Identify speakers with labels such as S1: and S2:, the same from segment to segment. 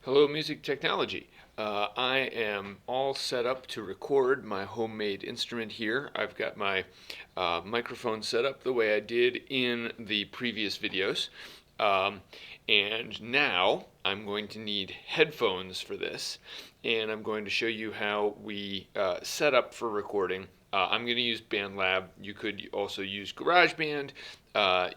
S1: Hello, Music Technology. I am all set up to record my homemade instrument here. I've got my microphone set up the way I did in the previous videos. Um, and now I'm going to need headphones for this. And I'm going to show you how we set up for recording. I'm going to use BandLab. You could also use GarageBand.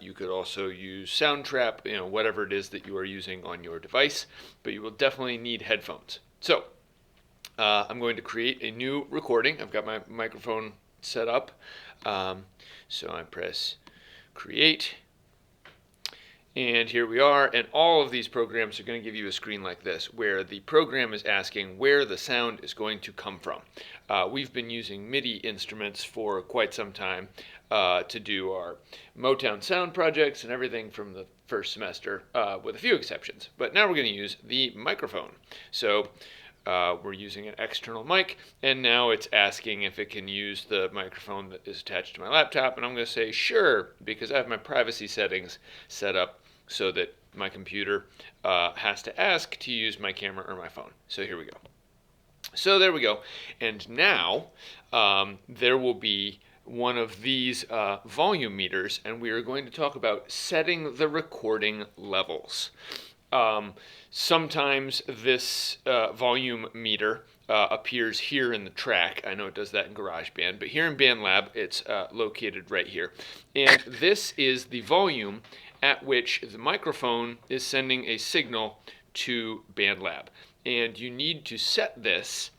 S1: You could also use Soundtrap, whatever it is that you are using on your device, but you will definitely need headphones. So I'm going to create a new recording. I've got my microphone set up. So I press create. And here we are, and all of these programs are going to give you a screen like this, where the program is asking where the sound is going to come from. We've been using MIDI instruments for quite some time to do our Motown sound projects and everything from the first semester, with a few exceptions. But now we're going to use the microphone. So we're using an external mic, and now it's asking if it can use the microphone that is attached to my laptop, and I'm going to say sure, because I have my privacy settings set up so that my computer has to ask to use my camera or my phone. So here we go. So there we go. And now there will be one of these volume meters, and we are going to talk about setting the recording levels. Sometimes this volume meter appears here in the track. I know it does that in GarageBand, but here in BandLab, it's located right here. And this is the volume at which the microphone is sending a signal to BandLab. And you need to set this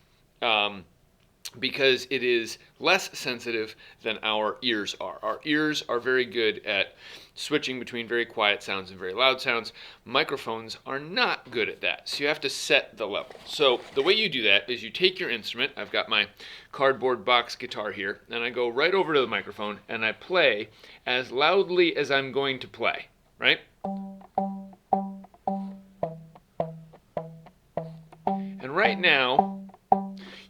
S1: because it is less sensitive than our ears are. Our ears are very good at switching between very quiet sounds and very loud sounds. Microphones are not good at that, so you have to set the level. So the way you do that is you take your instrument. I've got my cardboard box guitar here, and I go right over to the microphone and I play as loudly as I'm going to play, right? And right now,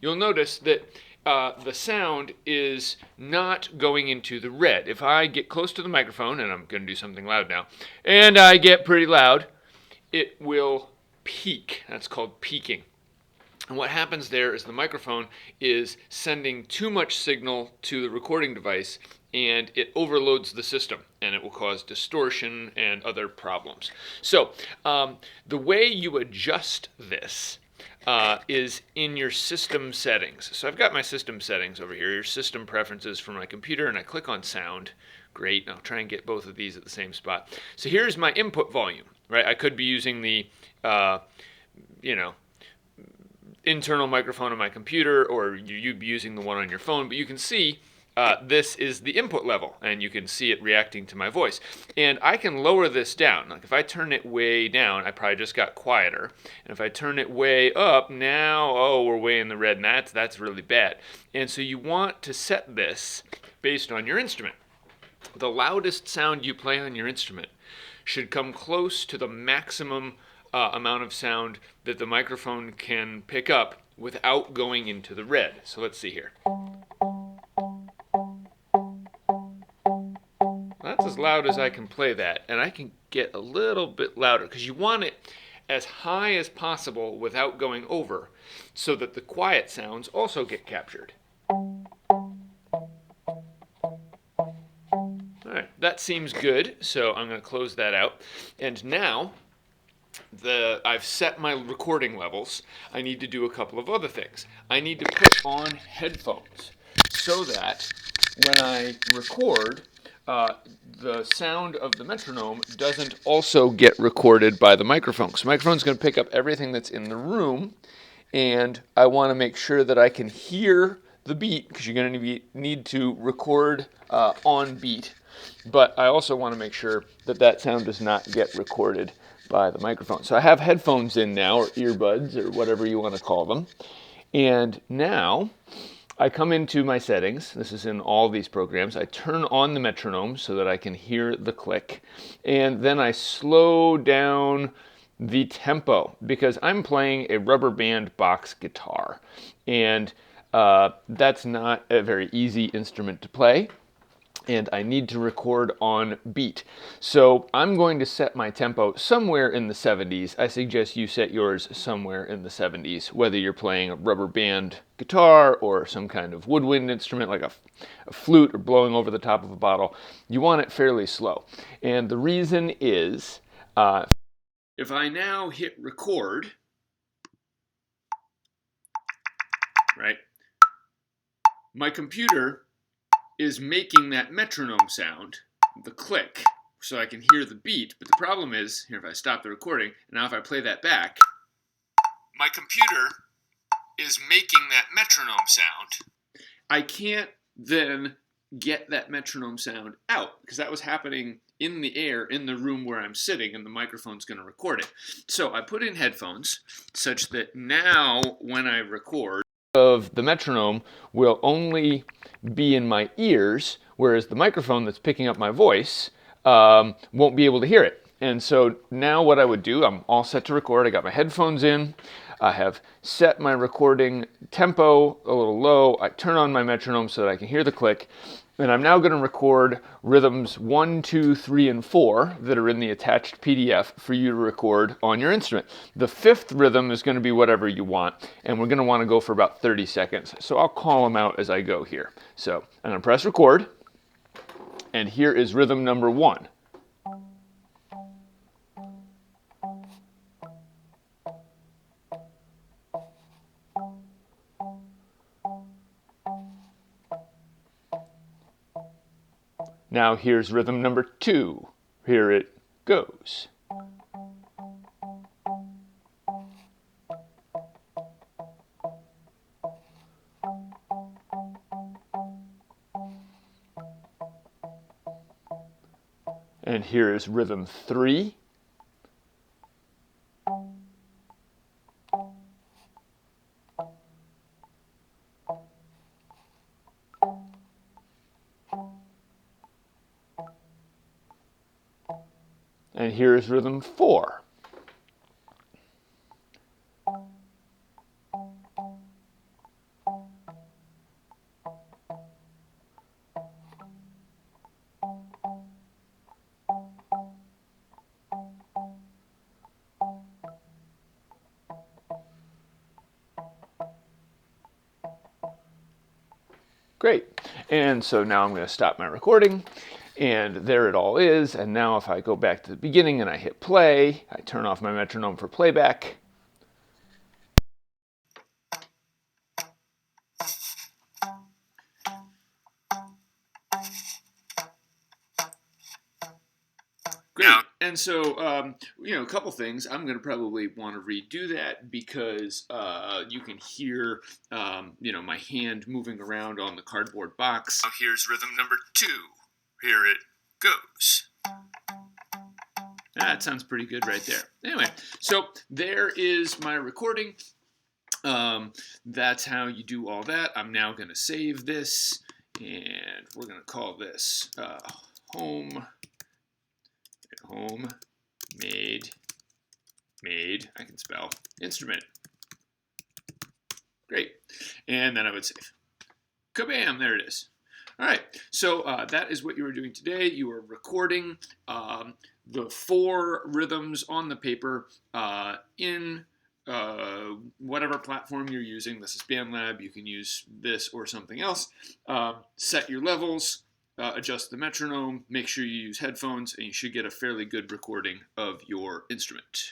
S1: you'll notice that the sound is not going into the red. If I get close to the microphone, and I'm going to do something loud now, and I get pretty loud, it will peak. That's called peaking. And what happens there is the microphone is sending too much signal to the recording device, and it overloads the system, and it will cause distortion and other problems. So the way you adjust this is in your system settings. So I've got my system settings over here, your system preferences for my computer, and I click on sound. Great, I'll try and get both of these at the same spot. So here's my input volume, right? I could be using the, internal microphone on my computer, or you'd be using the one on your phone, but you can see this is the input level, and you can see it reacting to my voice. And I can lower this down. Like if I turn it way down, I probably just got quieter. And if I turn it way up, now, oh, we're way in the red, and that's really bad. And so you want to set this based on your instrument. The loudest sound you play on your instrument should come close to the maximum amount of sound that the microphone can pick up without going into the red. So let's see here. That's as loud as I can play that, and I can get a little bit louder because you want it as high as possible without going over so that the quiet sounds also get captured. Alright, that seems good, so I'm going to close that out. And now I've set my recording levels. I need to do a couple of other things. I need to put on headphones so that when I record, the sound of the metronome doesn't also get recorded by the microphone. So the microphone's going to pick up everything that's in the room, and I want to make sure that I can hear the beat, because you're going to need to record on beat. But I also want to make sure that that sound does not get recorded by the microphone. So I have headphones in now, or earbuds, or whatever you want to call them. And now I come into my settings. This is in all these programs. I turn on the metronome so that I can hear the click. And then I slow down the tempo because I'm playing a rubber band box guitar. And that's not a very easy instrument to play. and I need to record on beat. So I'm going to set my tempo somewhere in the 70s. I suggest you set yours somewhere in the 70s, whether you're playing a rubber band guitar or some kind of woodwind instrument like a flute or blowing over the top of a bottle. You want it fairly slow. And the reason is, if I now hit record, right, my computer is making that metronome sound, the click, so I can hear the beat. But the problem is, here, if I stop the recording, and now if I play that back, my computer is making that metronome sound. I can't then get that metronome sound out, because that was happening in the air in the room where I'm sitting, and the microphone's going to record it. So I put in headphones, such that now when I record, of the metronome will only be in my ears, whereas the microphone that's picking up my voice won't be able to hear it. And so now what I would do, I'm all set to record. I got my headphones in. I have set my recording tempo a little low. I turn on my metronome so that I can hear the click. And I'm now going to record rhythms 1, 2, 3, and 4 that are in the attached PDF for you to record on your instrument. The 5th rhythm is going to be whatever you want, and we're going to want to go for about 30 seconds. So I'll call them out as I go here. So I'm going to press record, and here is rhythm number 1. Now here's rhythm number 2. Here it goes. And here is rhythm 3. And here is rhythm 4. Great. And so now I'm going to stop my recording. And there it all is. And now if I go back to the beginning and I hit play, I turn off my metronome for playback. Great. And so, a couple things. I'm going to probably want to redo that because you can hear, my hand moving around on the cardboard box. Now here's rhythm number 2. Here it goes. That sounds pretty good right there. Anyway, so there is my recording. That's how you do all that. I'm now going to save this, and we're going to call this home made, I can spell, instrument. Great. And then I would save. Kabam, there it is. All right, so that is what you were doing today. You were recording the 4 rhythms on the paper in whatever platform you're using. This is BandLab. You can use this or something else. Set your levels. Adjust the metronome, make sure you use headphones, and you should get a fairly good recording of your instrument.